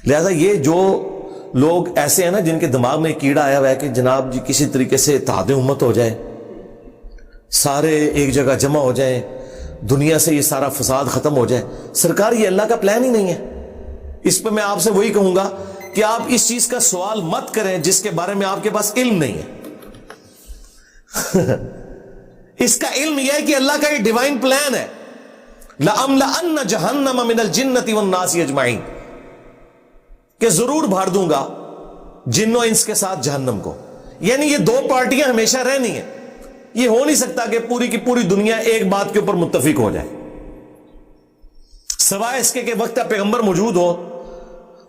لہذا یہ جو لوگ ایسے ہیں نا جن کے دماغ میں کیڑا آیا ہوا ہے کہ جناب جی کسی طریقے سے اتحاد امت ہو جائے، سارے ایک جگہ جمع ہو جائیں، دنیا سے یہ سارا فساد ختم ہو جائے، سرکار یہ اللہ کا پلان ہی نہیں ہے۔ اس پہ میں آپ سے وہی کہوں گا کہ آپ اس چیز کا سوال مت کریں جس کے بارے میں آپ کے پاس علم نہیں ہے۔ اس کا علم یہ ہے کہ اللہ کا یہ ڈیوائن پلان ہے، لَأَمْلَأَنَّ جَهَنَّمَ مِنَ الْجِنَّةِ وَالنَّاسِ اجمعین، کہ ضرور بھر دوں گا جن و انس کے ساتھ جہنم کو۔ یعنی یہ دو پارٹیاں ہمیشہ رہنی ہیں، یہ ہو نہیں سکتا کہ پوری کی پوری دنیا ایک بات کے اوپر متفق ہو جائے، سوائے اس کے کہ وقت پیغمبر موجود ہو،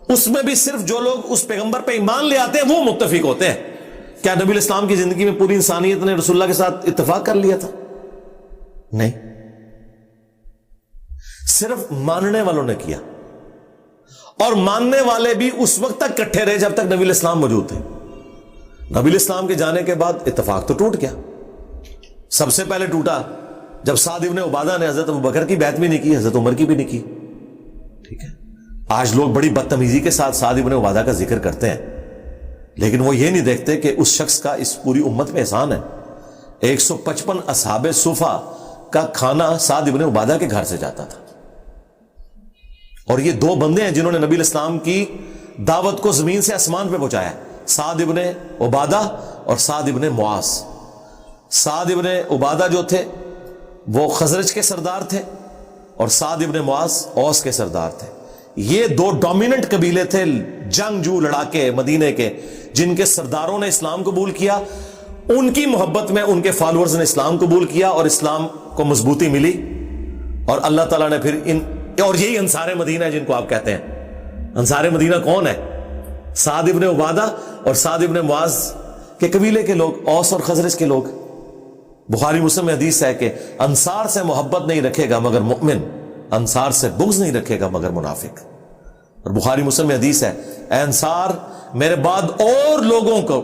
اس میں بھی صرف جو لوگ اس پیغمبر پہ ایمان لے آتے ہیں وہ متفق ہوتے ہیں۔ کیا نبی الاسلام کی زندگی میں پوری انسانیت نے رسول اللہ کے ساتھ اتفاق کر لیا تھا؟ نہیں، صرف ماننے والوں نے کیا، اور ماننے والے بھی اس وقت تک کٹھے رہے جب تک نبی الاسلام موجود تھے۔ نبی الاسلام کے جانے کے بعد اتفاق تو ٹوٹ گیا۔ سب سے پہلے ٹوٹا جب سعد ابن عبادہ نے حضرت ابوبکر کی بیعت بھی نہیں کی، حضرت عمر کی بھی نہیں کی۔ ٹھیک ہے، آج لوگ بڑی بدتمیزی کے ساتھ سعد ابن عبادہ کا ذکر کرتے ہیں، لیکن وہ یہ نہیں دیکھتے کہ اس شخص کا اس پوری امت میں احسان ہے۔ 155 اصحاب صفا کا کھانا سعد ابن عبادہ کے گھر سے جاتا تھا، اور یہ دو بندے ہیں جنہوں نے نبی الاسلام کی دعوت کو زمین سے آسمان پہ پہنچایا، سعد ابن عبادہ اور سعد ابن معاذ۔ سعد ابن عبادہ جو تھے وہ خزرج کے سردار تھے، اور سعد ابن معاذ اوس کے سردار تھے۔ یہ دو ڈومیننٹ قبیلے تھے، جنگجو لڑاکے مدینے کے، جن کے سرداروں نے اسلام قبول کیا، ان کی محبت میں ان کے فالوورز نے اسلام قبول کیا، اور اسلام کو مضبوطی ملی، اور اللہ تعالیٰ نے پھر اور یہی انصار مدینہ ہے جن کو آپ کہتے ہیں۔ انصار مدینہ کون ہے؟ سعد ابن عبادہ اور سعد ابن معاذ کے قبیلے کے لوگ، اوس اور خزرج کے لوگ۔ بخاری مسلم میں حدیث ہے کہ انصار سے محبت نہیں رکھے گا مگر مؤمن، انصار سے بغض نہیں رکھے گا مگر منافق۔ اور بخاری مسلم میں حدیث ہے، اے انصار، میرے بعد اور لوگوں کو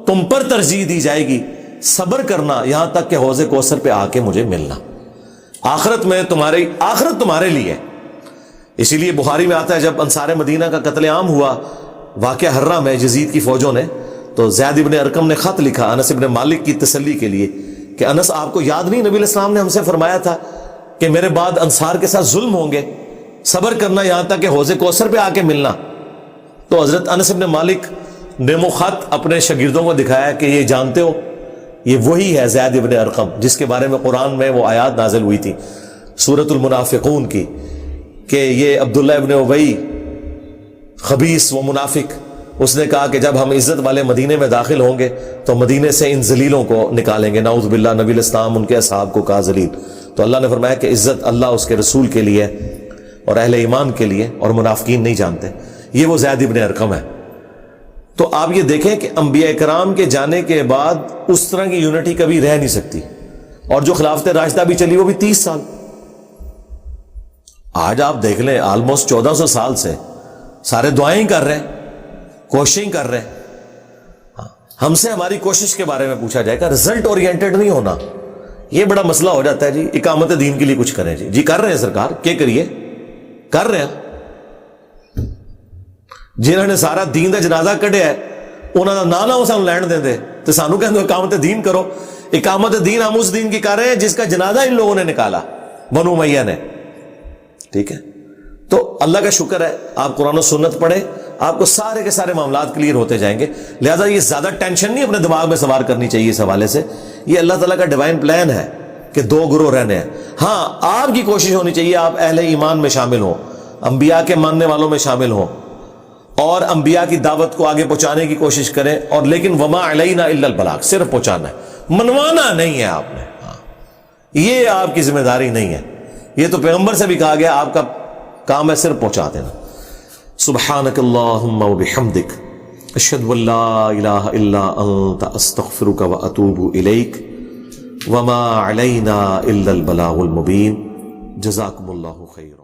تم پر ترجیح دی جائے گی، صبر کرنا یہاں تک کہ حوض کوثر پہ آ کے مجھے ملنا۔ آخرت میں آخرت تمہارے لیے۔ اسی لیے بخاری میں آتا ہے جب انصار مدینہ کا قتل عام ہوا واقعہ حرہ میں یزید کی فوجوں نے، تو زید ابن ارقم نے خط لکھا انس ابن مالک کی تسلی کے لیے کہ انس، آپ کو یاد نہیں نبی الاسلام نے ہم سے فرمایا تھا کہ میرے بعد انصار کے ساتھ ظلم ہوں گے، صبر کرنا یہاں تک کہ حوض کوثر پہ آ کے ملنا۔ تو حضرت انس ابن مالک نے وہ خط اپنے شاگردوں کو دکھایا کہ یہ جانتے ہو یہ وہی ہے زید ابن ارقم جس کے بارے میں قرآن میں وہ آیات نازل ہوئی تھی سورۃ المنافقون کی، کہ یہ عبداللہ ابن ابی خبیث و منافق، اس نے کہا کہ جب ہم عزت والے مدینے میں داخل ہوں گے تو مدینے سے ان ذلیلوں کو نکالیں گے، نعوذ باللہ۔ نبی الاسلام ان کے اصحاب کو کہا ذلیل، تو اللہ نے فرمایا کہ عزت اللہ اس کے رسول کے لیے اور اہل ایمان کے لیے، اور منافقین نہیں جانتے۔ یہ وہ زید ابن ارقم ہے۔ تو آپ یہ دیکھیں کہ انبیاء کرام کے جانے کے بعد اس طرح کی یونٹی کبھی رہ نہیں سکتی، اور جو خلافت راشدہ بھی چلی وہ بھی 30 سال۔ آج آپ دیکھ لیں آلموسٹ 1400 سال سے سارے دعائیں کر رہے ہیں، کوششیں کر رہے ہیں۔ ہم سے ہماری کوشش کے بارے میں پوچھا جائے گا، رزلٹ اورینٹڈ نہیں ہونا، یہ بڑا مسئلہ ہو جاتا ہے۔ جی اقامت دین کے لیے کچھ کریں، جی کر رہے ہیں سرکار، کیا کریے، کر رہے ہیں۔ جنہوں نے سارا دین دا جنازہ کڈیا ہے انہوں کا نہ وہ سانو لین دیں تو سانو کہتے اقامت دین کرو۔ اقامت دین ہم اس دین کی کر رہے ہیں جس کا جنازہ ان لوگوں نے نکالا، بنو امیہ نے۔ ٹھیک ہے، تو اللہ کا شکر ہے آپ قرآن و سنت پڑھیں، آپ کو سارے کے سارے معاملات کلیئر ہوتے جائیں گے۔ لہٰذا یہ زیادہ ٹینشن نہیں اپنے دماغ میں سوار کرنی چاہیے اس حوالے سے، یہ اللہ تعالیٰ کا ڈیوائن پلان ہے کہ دو گروہ رہنے ہیں۔ ہاں آپ کی کوشش ہونی چاہیے آپ اہل ایمان میں شامل ہوں، انبیاء کے ماننے والوں میں شامل ہوں، اور انبیاء کی دعوت کو آگے پہنچانے کی کوشش کریں، اور لیکن وما علینا الا البلاغ، صرف پہنچانا ہے، منوانا نہیں ہے آپ نے۔ یہ آپ کی ذمہ داری نہیں ہے، یہ تو پیغمبر سے بھی کہا گیا آپ کا کام ہے صرف پہنچا دینا۔ سبحانک اللہم و بحمدک، اشہد ان لا الہ الا انت، استغفرک و اتوب الیک، وما علینا الا البلاغ المبین۔ جزاکم اللہ خیر۔